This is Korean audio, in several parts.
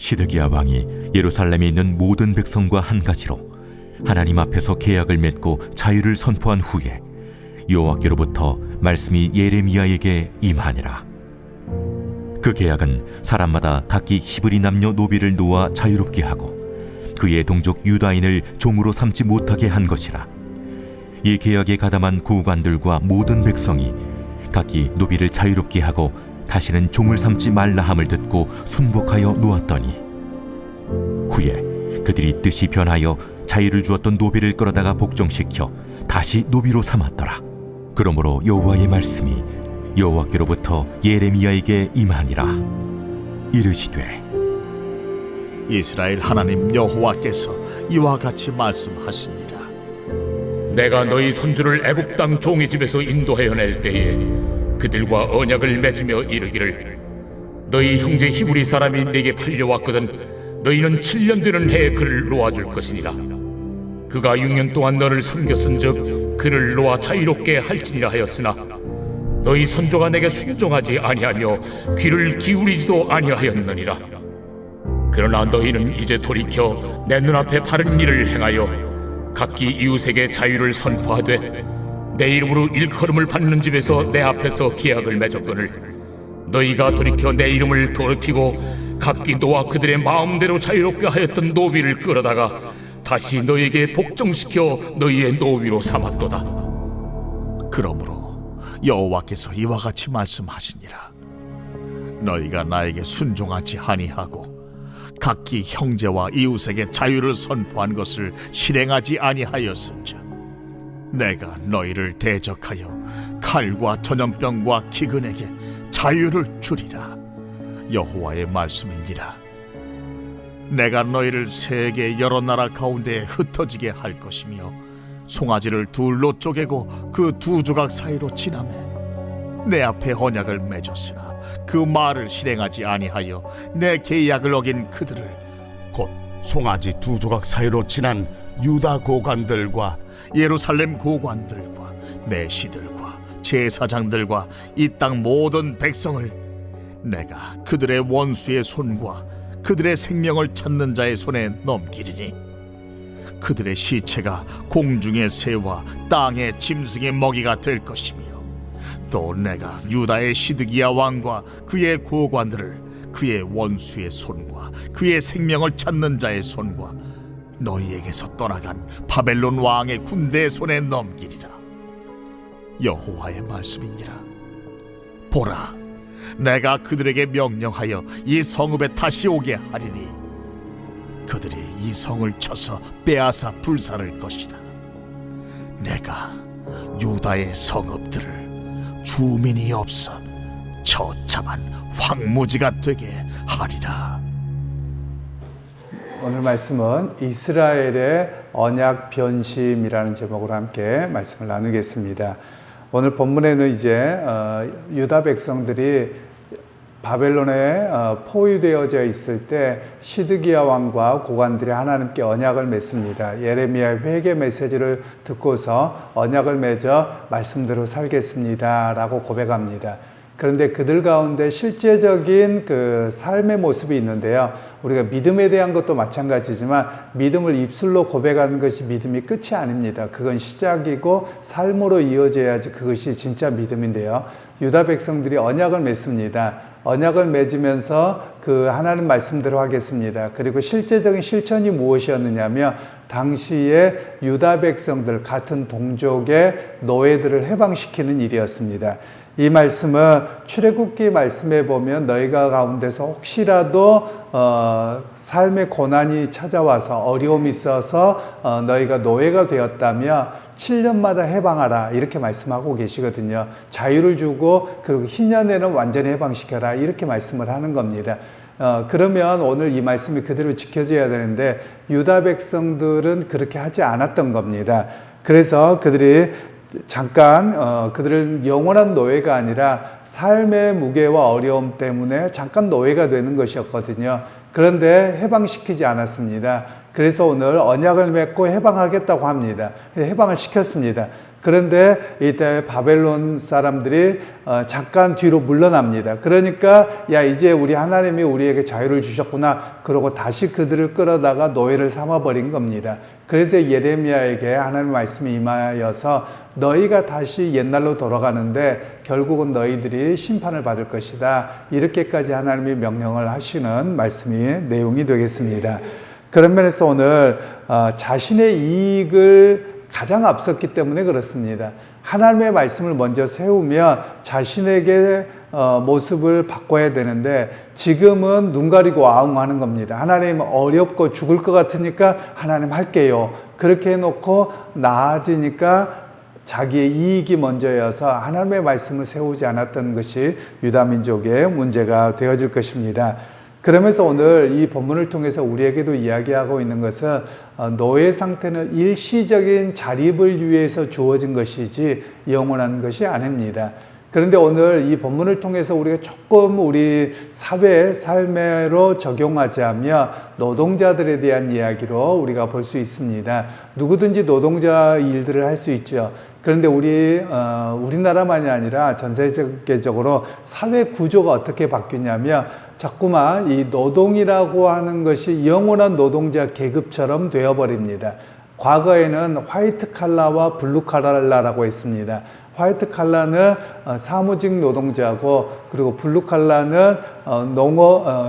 시드기야 왕이 예루살렘에 있는 모든 백성과 한 가지로 하나님 앞에서 계약을 맺고 자유를 선포한 후에 여호와께로부터 말씀이 예레미야에게 임하니라. 그 계약은 사람마다 각기 히브리 남녀 노비를 놓아 자유롭게 하고 그의 동족 유다인을 종으로 삼지 못하게 한 것이라. 이 계약에 가담한 구관들과 모든 백성이 각기 노비를 자유롭게 하고 다시는 종을 삼지 말라 함을 듣고 순복하여 놓았더니 후에 그들이 뜻이 변하여 자유를 주었던 노비를 끌어다가 복종시켜 다시 노비로 삼았더라. 그러므로 여호와의 말씀이 여호와께로부터 예레미야에게 임하니라. 이르시되 이스라엘 하나님 여호와께서 이와 같이 말씀하시니라. 내가 너희 손주를 애굽 땅 종의 집에서 인도하여 낼 때에 그들과 언약을 맺으며 이르기를 너희 형제 히브리 사람이 네게 팔려왔거든 너희는 7년 되는 해에 그를 놓아줄 것이니라. 그가 6년 동안 너를 섬겼은즉 그를 놓아 자유롭게 할지니라 하였으나 너희 선조가 내게 순종하지 아니하며 귀를 기울이지도 아니하였느니라. 그러나 너희는 이제 돌이켜 내 눈앞에 바른 일을 행하여 각기 이웃에게 자유를 선포하되 내 이름으로 일컬음을 받는 집에서 내 앞에서 계약을 맺었거늘 너희가 돌이켜 내 이름을 더럽히고 각기 너와 그들의 마음대로 자유롭게 하였던 노비를 끌어다가 다시 너희에게 복종시켜 너희의 노비로 삼았도다. 그러므로 여호와께서 이와 같이 말씀하시니라. 너희가 나에게 순종하지 아니하고 각기 형제와 이웃에게 자유를 선포한 것을 실행하지 아니하였은즉 내가 너희를 대적하여 칼과 전염병과 기근에게 자유를 주리라. 여호와의 말씀이니라. 내가 너희를 세계 여러 나라 가운데에 흩어지게 할 것이며 송아지를 둘로 쪼개고 그 두 조각 사이로 지나매 내 앞에 언약을 맺었으나 그 말을 실행하지 아니하여 내 계약을 어긴 그들을 곧 송아지 두 조각 사이로 지난 유다 고관들과 예루살렘 고관들과 내시들과 제사장들과 이 땅 모든 백성을 내가 그들의 원수의 손과 그들의 생명을 찾는 자의 손에 넘기리니 그들의 시체가 공중의 새와 땅의 짐승의 먹이가 될 것이며 또 내가 유다의 시드기야 왕과 그의 고관들을 그의 원수의 손과 그의 생명을 찾는 자의 손과 너희에게서 떠나간 바벨론 왕의 군대의 손에 넘기리라. 여호와의 말씀이니라. 보라, 내가 그들에게 명령하여 이 성읍에 다시 오게 하리니 그들이 이 성을 쳐서 빼앗아 불살을 것이라. 내가 유다의 성읍들을 주민이 없어 처참한 황무지가 되게 하리라. 오늘 말씀은 이스라엘의 언약 변심이라는 제목으로 함께 말씀을 나누겠습니다. 오늘 본문에는 이제 유다 백성들이 바벨론에 포위되어져 있을 때 시드기야 왕과 고관들이 하나님께 언약을 맺습니다. 예레미야의 회개 메시지를 듣고서 언약을 맺어 말씀대로 살겠습니다 라고 고백합니다. 그런데 그들 가운데 실제적인 그 삶의 모습이 있는데요. 우리가 믿음에 대한 것도 마찬가지지만 믿음을 입술로 고백하는 것이 믿음이 끝이 아닙니다. 그건 시작이고 삶으로 이어져야지 그것이 진짜 믿음인데요. 유다 백성들이 언약을 맺습니다. 언약을 맺으면서 그 하나님 말씀대로 하겠습니다. 그리고 실제적인 실천이 무엇이었느냐면 당시에 유다 백성들 같은 동족의 노예들을 해방시키는 일이었습니다. 이 말씀은 출애굽기 말씀에 보면 너희가 가운데서 혹시라도 삶의 고난이 찾아와서 어려움이 있어서 너희가 노예가 되었다면 7년마다 해방하라 이렇게 말씀하고 계시거든요. 자유를 주고 그리고 희년에는 완전히 해방시켜라 이렇게 말씀을 하는 겁니다. 그러면 오늘 이 말씀이 그대로 지켜져야 되는데 유다 백성들은 그렇게 하지 않았던 겁니다. 그래서 그들이 잠깐 그들은 영원한 노예가 아니라 삶의 무게와 어려움 때문에 잠깐 노예가 되는 것이었거든요. 그런데 해방시키지 않았습니다. 그래서 오늘 언약을 맺고 해방하겠다고 합니다. 해방을 시켰습니다. 그런데 이때 바벨론 사람들이 잠깐 뒤로 물러납니다. 그러니까 야 이제 우리 하나님이 우리에게 자유를 주셨구나 그러고 다시 그들을 끌어다가 노예를 삼아버린 겁니다. 그래서 예레미야에게 하나님의 말씀이 임하여서 너희가 다시 옛날로 돌아가는데 결국은 너희들이 심판을 받을 것이다. 이렇게까지 하나님이 명령을 하시는 말씀이 내용이 되겠습니다. 그런 면에서 오늘 자신의 이익을 가장 앞섰기 때문에 그렇습니다. 하나님의 말씀을 먼저 세우면 자신에게 모습을 바꿔야 되는데 지금은 눈 가리고 아웅하는 겁니다. 하나님 어렵고 죽을 것 같으니까 하나님 할게요. 그렇게 해놓고 나아지니까 자기의 이익이 먼저여서 하나님의 말씀을 세우지 않았던 것이 유다 민족의 문제가 되어질 것입니다. 그러면서 오늘 이 본문을 통해서 우리에게도 이야기하고 있는 것은 노예 상태는 일시적인 자립을 위해서 주어진 것이지 영원한 것이 아닙니다. 그런데 오늘 이 본문을 통해서 우리가 조금 우리 사회 삶으로 적용하자면 노동자들에 대한 이야기로 우리가 볼 수 있습니다. 누구든지 노동자 일들을 할 수 있죠. 그런데 우리나라만이 아니라 전 세계적으로 사회 구조가 어떻게 바뀌냐면 자꾸만 이 노동이라고 하는 것이 영원한 노동자 계급처럼 되어버립니다. 과거에는 화이트 칼라와 블루 칼라라고 했습니다. 화이트 칼라는 사무직 노동자고 그리고 블루 칼라는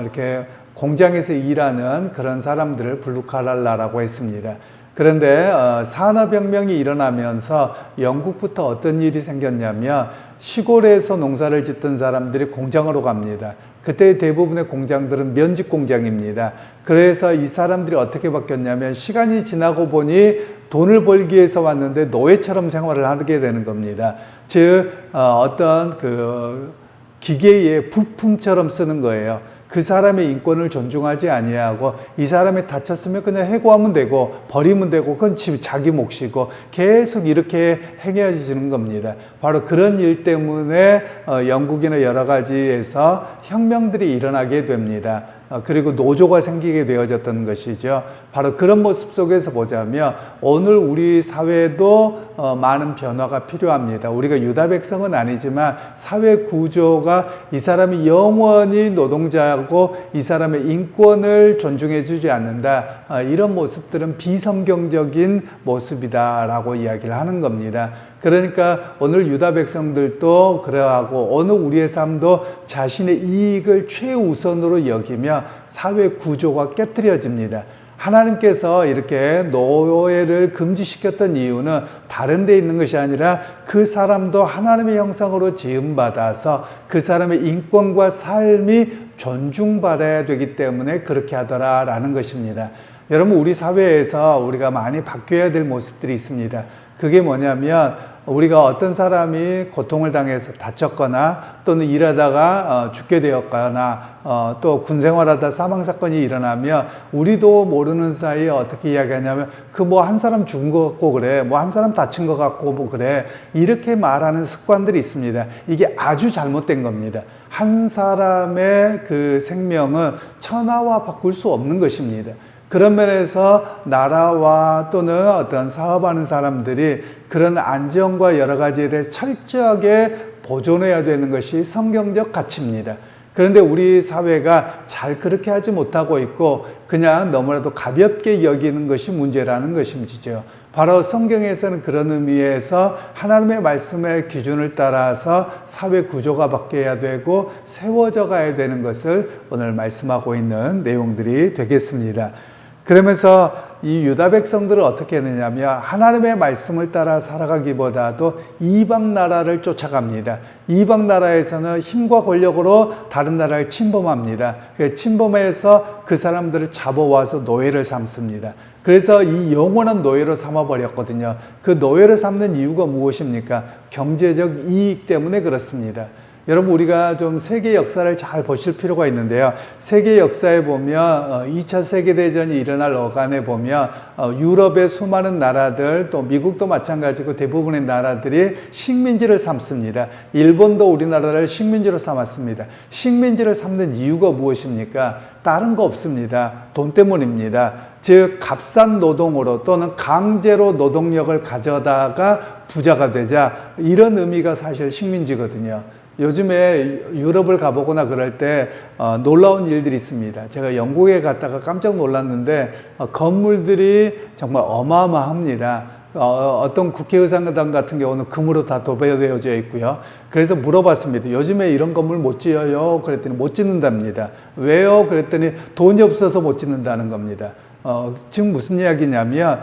이렇게 공장에서 일하는 그런 사람들을 블루 칼라라고 했습니다. 그런데 산업혁명이 일어나면서 영국부터 어떤 일이 생겼냐면 시골에서 농사를 짓던 사람들이 공장으로 갑니다. 그때 대부분의 공장들은 면직 공장입니다. 그래서 이 사람들이 어떻게 바뀌었냐면 시간이 지나고 보니 돈을 벌기 위해서 왔는데 노예처럼 생활을 하게 되는 겁니다. 즉 어떤 그 기계의 부품처럼 쓰는 거예요. 그 사람의 인권을 존중하지 아니하고 이 사람이 다쳤으면 그냥 해고하면 되고 버리면 되고 그건 자기 몫이고 계속 이렇게 행해지는 겁니다. 바로 그런 일 때문에 영국이나 여러 가지에서 혁명들이 일어나게 됩니다. 그리고 노조가 생기게 되어졌던 것이죠. 바로 그런 모습 속에서 보자면 오늘 우리 사회도 많은 변화가 필요합니다. 우리가 유다 백성은 아니지만 사회 구조가 이 사람이 영원히 노동자고 이 사람의 인권을 존중해 주지 않는다. 이런 모습들은 비성경적인 모습이다라고 이야기를 하는 겁니다. 그러니까 오늘 유다 백성들도 그러하고 오늘 우리의 삶도 자신의 이익을 최우선으로 여기며 사회 구조가 깨트려집니다. 하나님께서 이렇게 노예를 금지시켰던 이유는 다른 데 있는 것이 아니라 그 사람도 하나님의 형상으로 지음받아서 그 사람의 인권과 삶이 존중받아야 되기 때문에 그렇게 하더라라는 것입니다. 여러분 우리 사회에서 우리가 많이 바뀌어야 될 모습들이 있습니다. 그게 뭐냐면 우리가 어떤 사람이 고통을 당해서 다쳤거나 또는 일하다가 죽게 되었거나 또 군생활하다 사망사건이 일어나면 우리도 모르는 사이에 어떻게 이야기하냐면 그 뭐 한 사람 죽은 것 같고 그래 뭐 한 사람 다친 것 같고 뭐 그래 이렇게 말하는 습관들이 있습니다. 이게 아주 잘못된 겁니다. 한 사람의 그 생명은 천하와 바꿀 수 없는 것입니다. 그런 면에서 나라와 또는 어떤 사업하는 사람들이 그런 안전과 여러 가지에 대해 철저하게 보존해야 되는 것이 성경적 가치입니다. 그런데 우리 사회가 잘 그렇게 하지 못하고 있고 그냥 너무나도 가볍게 여기는 것이 문제라는 것이죠. 바로 성경에서는 그런 의미에서 하나님의 말씀의 기준을 따라서 사회 구조가 바뀌어야 되고 세워져 가야 되는 것을 오늘 말씀하고 있는 내용들이 되겠습니다. 그러면서 이 유다 백성들을 어떻게 했느냐면 하나님의 말씀을 따라 살아가기보다도 이방 나라를 쫓아갑니다. 이방 나라에서는 힘과 권력으로 다른 나라를 침범합니다. 침범해서 그 사람들을 잡아와서 노예를 삼습니다. 그래서 이 영원한 노예로 삼아버렸거든요. 그 노예를 삼는 이유가 무엇입니까? 경제적 이익 때문에 그렇습니다. 여러분 우리가 좀 세계 역사를 잘 보실 필요가 있는데요. 세계 역사에 보면 2차 세계대전이 일어날 어간에 보면 유럽의 수많은 나라들 또 미국도 마찬가지고 대부분의 나라들이 식민지를 삼습니다. 일본도 우리나라를 식민지로 삼았습니다. 식민지를 삼는 이유가 무엇입니까? 다른 거 없습니다. 돈 때문입니다. 즉 값싼 노동으로 또는 강제로 노동력을 가져다가 부자가 되자, 이런 의미가 사실 식민지거든요. 요즘에 유럽을 가보거나 그럴 때 놀라운 일들이 있습니다. 제가 영국에 갔다가 깜짝 놀랐는데 건물들이 정말 어마어마합니다. 어떤 국회의사당 같은 경우는 금으로 다 도배되어져 있고요. 그래서 물어봤습니다. 요즘에 이런 건물 못 지어요? 그랬더니 못 짓는답니다. 왜요? 그랬더니 돈이 없어서 못 짓는다는 겁니다. 지금 무슨 이야기냐면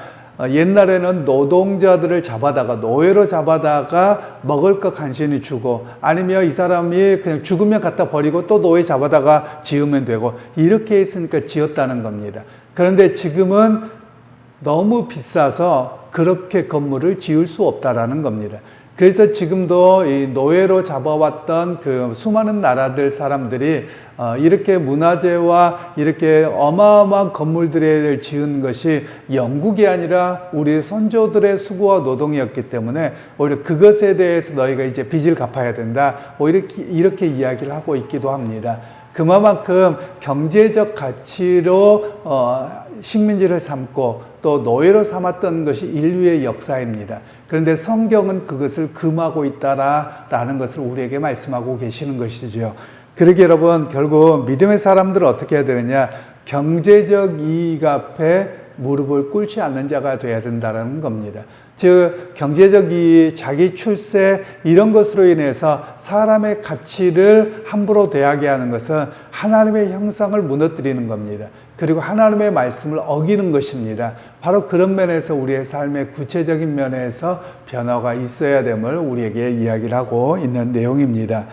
옛날에는 노동자들을 잡아다가 노예로 잡아다가 먹을 거 간신히 주고, 아니면 이 사람이 그냥 죽으면 갖다 버리고 또 노예 잡아다가 지으면 되고, 이렇게 했으니까 지었다는 겁니다. 그런데 지금은 너무 비싸서 그렇게 건물을 지을 수 없다라는 겁니다. 그래서 지금도 이 노예로 잡아왔던 그 수많은 나라들 사람들이 이렇게 문화재와 이렇게 어마어마한 건물들을 지은 것이 영국이 아니라 우리 선조들의 수고와 노동이었기 때문에 오히려 그것에 대해서 너희가 이제 빚을 갚아야 된다, 오히려 이렇게 이야기를 하고 있기도 합니다. 그만큼 경제적 가치로 식민지를 삼고 또 노예로 삼았던 것이 인류의 역사입니다. 그런데 성경은 그것을 금하고 있다라는 것을 우리에게 말씀하고 계시는 것이죠. 그러게 여러분, 결국 믿음의 사람들은 어떻게 해야 되느냐? 경제적 이익 앞에 무릎을 꿇지 않는 자가 되어야 된다는 겁니다. 즉 경제적 이익, 자기 출세 이런 것으로 인해서 사람의 가치를 함부로 대하게 하는 것은 하나님의 형상을 무너뜨리는 겁니다. 그리고 하나님의 말씀을 어기는 것입니다. 바로 그런 면에서 우리의 삶의 구체적인 면에서 변화가 있어야 됨을 우리에게 이야기를 하고 있는 내용입니다.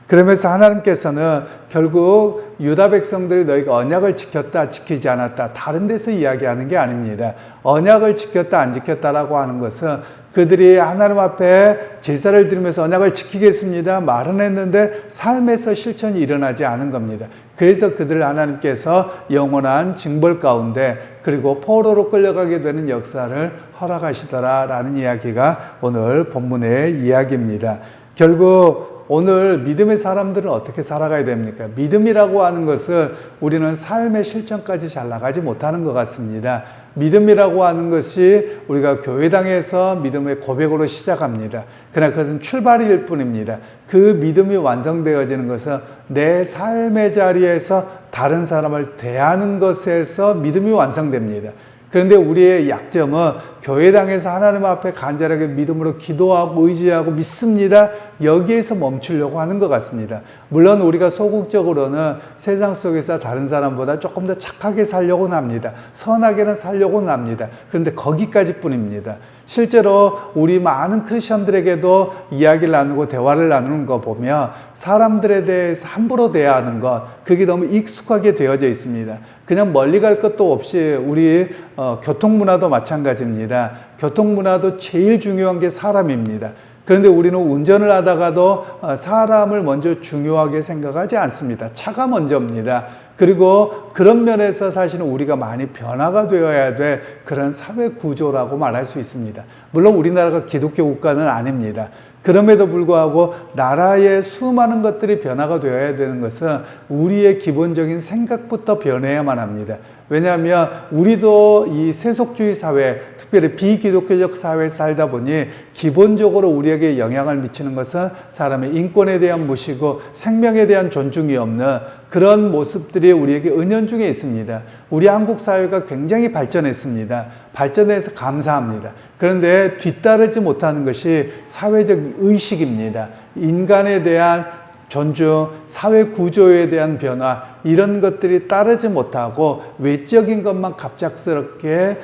그러면서 하나님께서는 결국 유다 백성들이 너희가 언약을 지켰다 지키지 않았다 다른 데서 이야기하는 게 아닙니다. 언약을 지켰다 안 지켰다라고 하는 것은 그들이 하나님 앞에 제사를 드리면서 언약을 지키겠습니다 말은 했는데 삶에서 실천이 일어나지 않은 겁니다. 그래서 그들을 하나님께서 영원한 징벌 가운데 그리고 포로로 끌려가게 되는 역사를 허락하시더라라는 이야기가 오늘 본문의 이야기입니다. 결국 오늘 믿음의 사람들은 어떻게 살아가야 됩니까? 믿음이라고 하는 것은 우리는 삶의 실천까지 잘 나가지 못하는 것 같습니다. 믿음이라고 하는 것이 우리가 교회당에서 믿음의 고백으로 시작합니다. 그러나 그것은 출발일 뿐입니다. 그 믿음이 완성되어지는 것은 내 삶의 자리에서 다른 사람을 대하는 것에서 믿음이 완성됩니다. 그런데 우리의 약점은 교회당에서 하나님 앞에 간절하게 믿음으로 기도하고 의지하고 믿습니다. 여기에서 멈추려고 하는 것 같습니다. 물론 우리가 소극적으로는 세상 속에서 다른 사람보다 조금 더 착하게 살려고는 합니다. 선하게는 살려고는 합니다. 그런데 거기까지 뿐입니다. 실제로 우리 많은 크리스천들에게도 이야기를 나누고 대화를 나누는 거 보면 사람들에 대해서 함부로 대하는 것, 그게 너무 익숙하게 되어져 있습니다. 그냥 멀리 갈 것도 없이 우리 교통문화도 마찬가지입니다. 교통문화도 제일 중요한 게 사람입니다. 그런데 우리는 운전을 하다가도 사람을 먼저 중요하게 생각하지 않습니다. 차가 먼저입니다. 그리고 그런 면에서 사실은 우리가 많이 변화가 되어야 될 그런 사회 구조라고 말할 수 있습니다. 물론 우리나라가 기독교 국가는 아닙니다. 그럼에도 불구하고 나라의 수많은 것들이 변화가 되어야 되는 것은 우리의 기본적인 생각부터 변해야만 합니다. 왜냐하면 우리도 이 세속주의 사회, 특별히 비기독교적 사회에 살다 보니 기본적으로 우리에게 영향을 미치는 것은 사람의 인권에 대한 무시고 생명에 대한 존중이 없는 그런 모습들이 우리에게 은연중에 있습니다. 우리 한국 사회가 굉장히 발전했습니다. 발전해서 감사합니다. 그런데 뒤따르지 못하는 것이 사회적 의식입니다. 인간에 대한 존중, 사회 구조에 대한 변화 이런 것들이 따르지 못하고 외적인 것만 갑작스럽게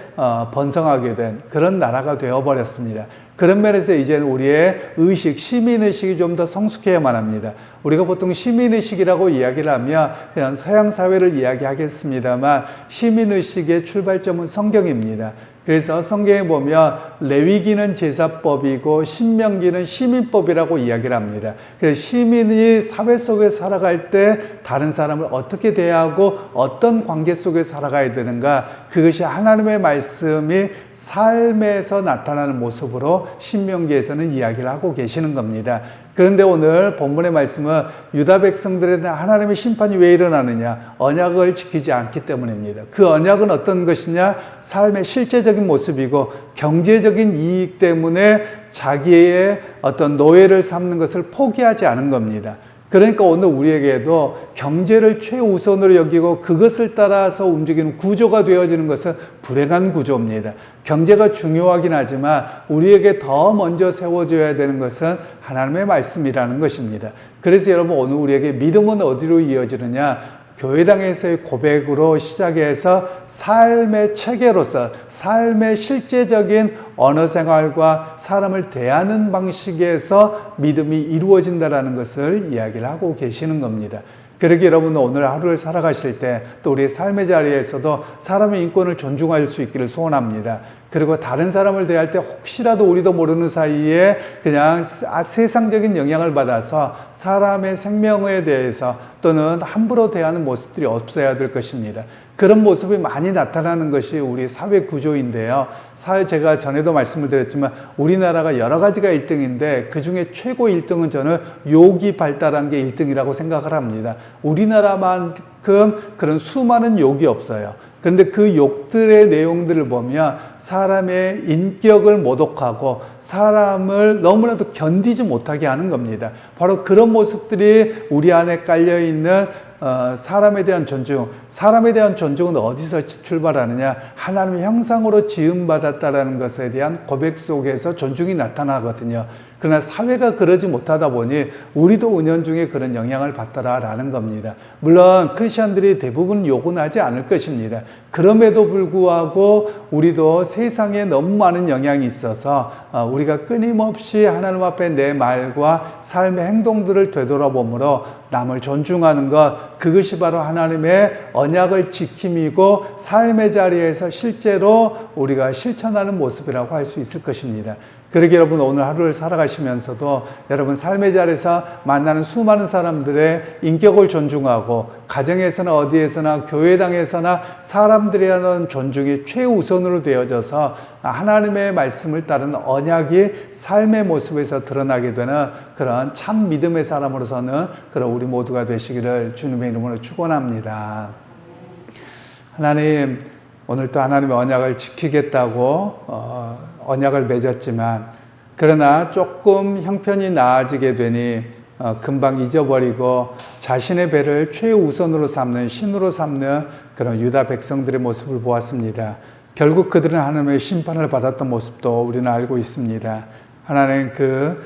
번성하게 된 그런 나라가 되어버렸습니다. 그런 면에서 이제는 우리의 의식, 시민의식이 좀 더 성숙해야만 합니다. 우리가 보통 시민의식이라고 이야기를 하면 그냥 서양 사회를 이야기하겠습니다만 시민의식의 출발점은 성경입니다. 그래서 성경에 보면 레위기는 제사법이고 신명기는 시민법이라고 이야기를 합니다. 그래서 시민이 사회 속에 살아갈 때 다른 사람을 어떻게 대하고 어떤 관계 속에 살아가야 되는가, 그것이 하나님의 말씀이 삶에서 나타나는 모습으로 신명기에서는 이야기를 하고 계시는 겁니다. 그런데 오늘 본문의 말씀은 유다 백성들에 대한 하나님의 심판이 왜 일어나느냐? 언약을 지키지 않기 때문입니다. 그 언약은 어떤 것이냐? 삶의 실제적인 모습이고 경제적인 이익 때문에 자기의 어떤 노예를 삼는 것을 포기하지 않은 겁니다. 그러니까 오늘 우리에게도 경제를 최우선으로 여기고 그것을 따라서 움직이는 구조가 되어지는 것은 불행한 구조입니다. 경제가 중요하긴 하지만 우리에게 더 먼저 세워져야 되는 것은 하나님의 말씀이라는 것입니다. 그래서 여러분, 오늘 우리에게 믿음은 어디로 이어지느냐? 교회당에서의 고백으로 시작해서 삶의 체계로서 삶의 실제적인 언어 생활과 사람을 대하는 방식에서 믿음이 이루어진다는 것을 이야기를 하고 계시는 겁니다. 그러기 여러분, 오늘 하루를 살아가실 때 또 우리의 삶의 자리에서도 사람의 인권을 존중할 수 있기를 소원합니다. 그리고 다른 사람을 대할 때 혹시라도 우리도 모르는 사이에 그냥 세상적인 영향을 받아서 사람의 생명에 대해서 또는 함부로 대하는 모습들이 없어야 될 것입니다. 그런 모습이 많이 나타나는 것이 우리 사회 구조인데요. 제가 전에도 말씀을 드렸지만 우리나라가 여러 가지가 1등인데 그중에 최고 1등은 저는 욕이 발달한 게 1등이라고 생각을 합니다. 우리나라만큼 그런 수많은 욕이 없어요. 그런데 그 욕들의 내용들을 보면 사람의 인격을 모독하고 사람을 너무나도 견디지 못하게 하는 겁니다. 바로 그런 모습들이 우리 안에 깔려있는 사람에 대한 존중. 사람에 대한 존중은 어디서 출발하느냐? 하나님의 형상으로 지음받았다라는 것에 대한 고백 속에서 존중이 나타나거든요. 그러나 사회가 그러지 못하다 보니 우리도 은연중에 그런 영향을 받더라라는 겁니다. 물론 크리스천들이 대부분 욕은 하지 않을 것입니다. 그럼에도 불구하고 우리도 세상에 너무 많은 영향이 있어서 우리가 끊임없이 하나님 앞에 내 말과 삶의 행동들을 되돌아보므로 남을 존중하는 것, 그것이 바로 하나님의 언약을 지킴이고 삶의 자리에서 실제로 우리가 실천하는 모습이라고 할 수 있을 것입니다. 그러기 여러분, 오늘 하루를 살아가시면서도 여러분 삶의 자리에서 만나는 수많은 사람들의 인격을 존중하고 가정에서나 어디에서나 교회당에서나 사람들에 대한 존중이 최우선으로 되어져서 하나님의 말씀을 따른 언약이 삶의 모습에서 드러나게 되는 그런 참 믿음의 사람으로서는 그런 우리 모두가 되시기를 주님의 이름으로 축원합니다. 하나님, 오늘 또 하나님의 언약을 지키겠다고 언약을 맺었지만 그러나 조금 형편이 나아지게 되니 금방 잊어버리고 자신의 배를 최우선으로 삼는, 신으로 삼는 그런 유다 백성들의 모습을 보았습니다. 결국 그들은 하나님의 심판을 받았던 모습도 우리는 알고 있습니다. 하나님, 그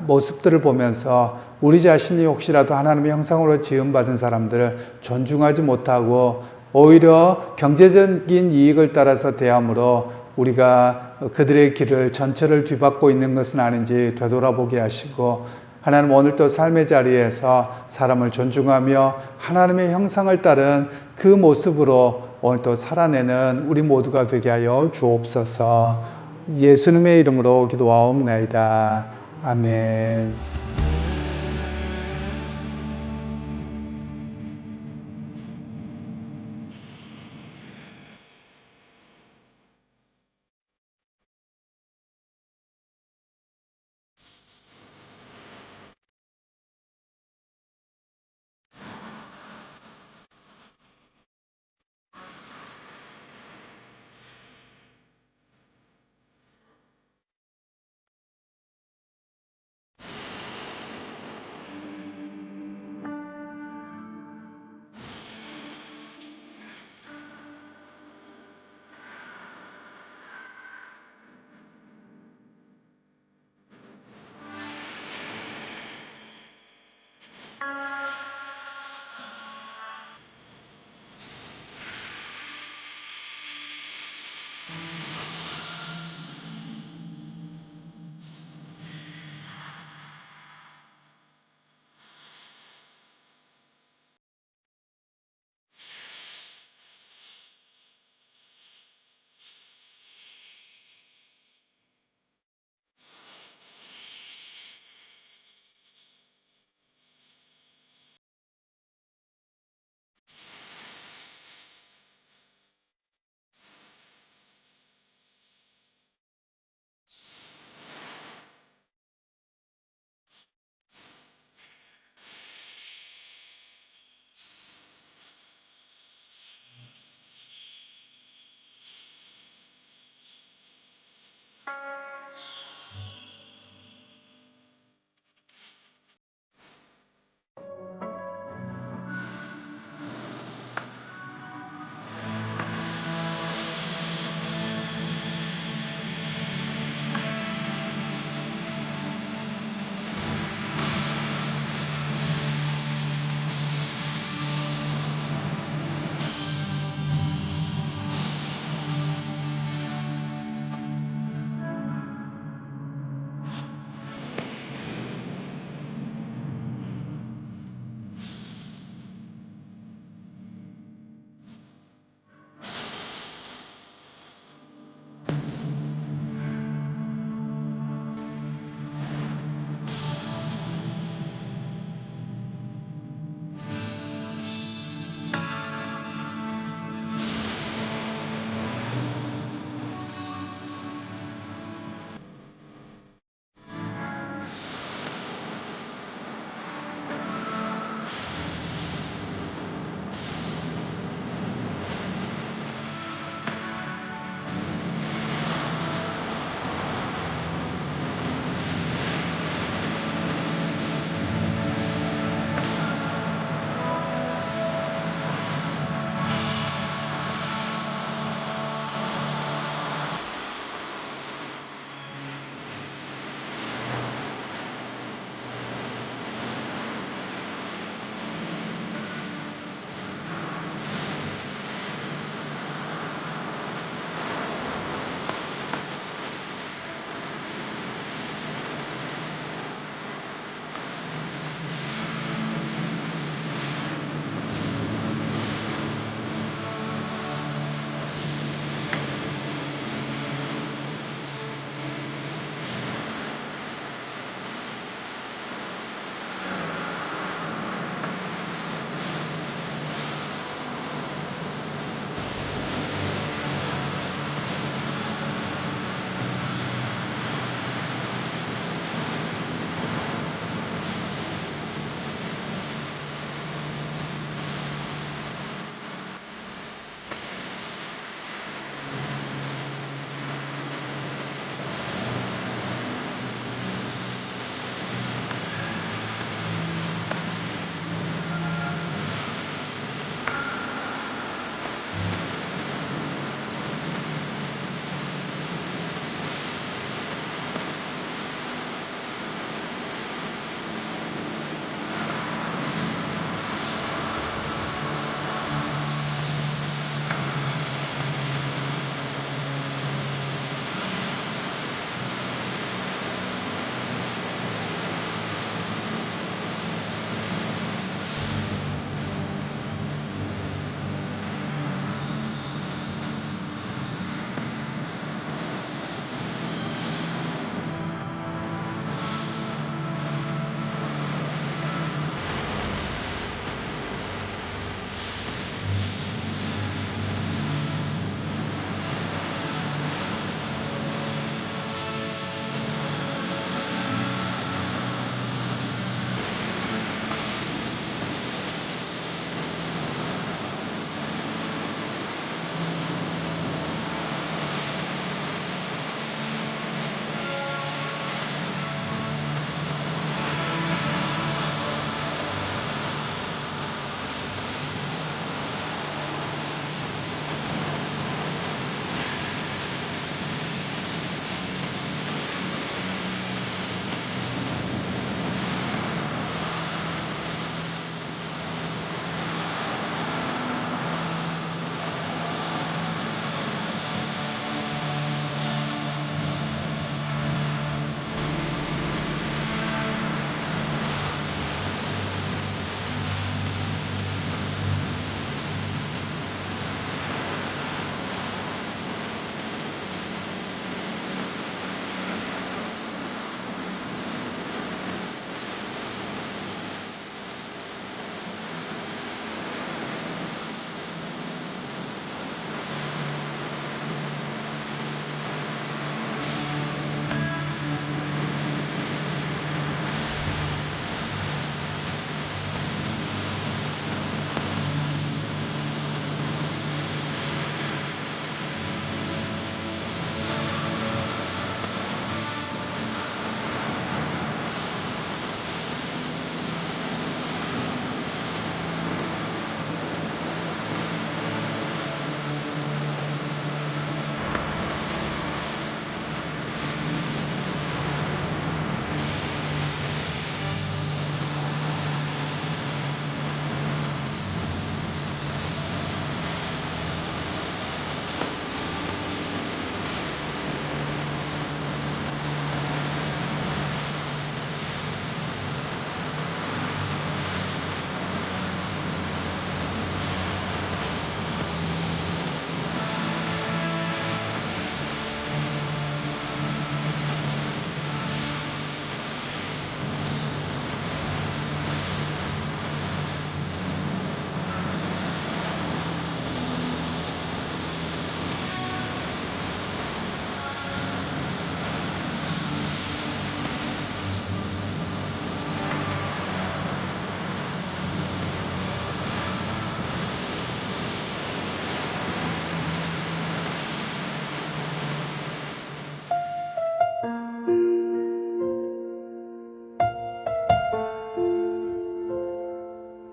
모습들을 보면서 우리 자신이 혹시라도 하나님의 형상으로 지음받은 사람들을 존중하지 못하고 오히려 경제적인 이익을 따라서 대함으로 우리가 그들의 길을 전체를 뒤바꾸고 있는 것은 아닌지 되돌아보게 하시고, 하나님, 오늘 또 삶의 자리에서 사람을 존중하며 하나님의 형상을 따른 그 모습으로 오늘 또 살아내는 우리 모두가 되게 하여 주옵소서. 예수님의 이름으로 기도하옵나이다. 아멘.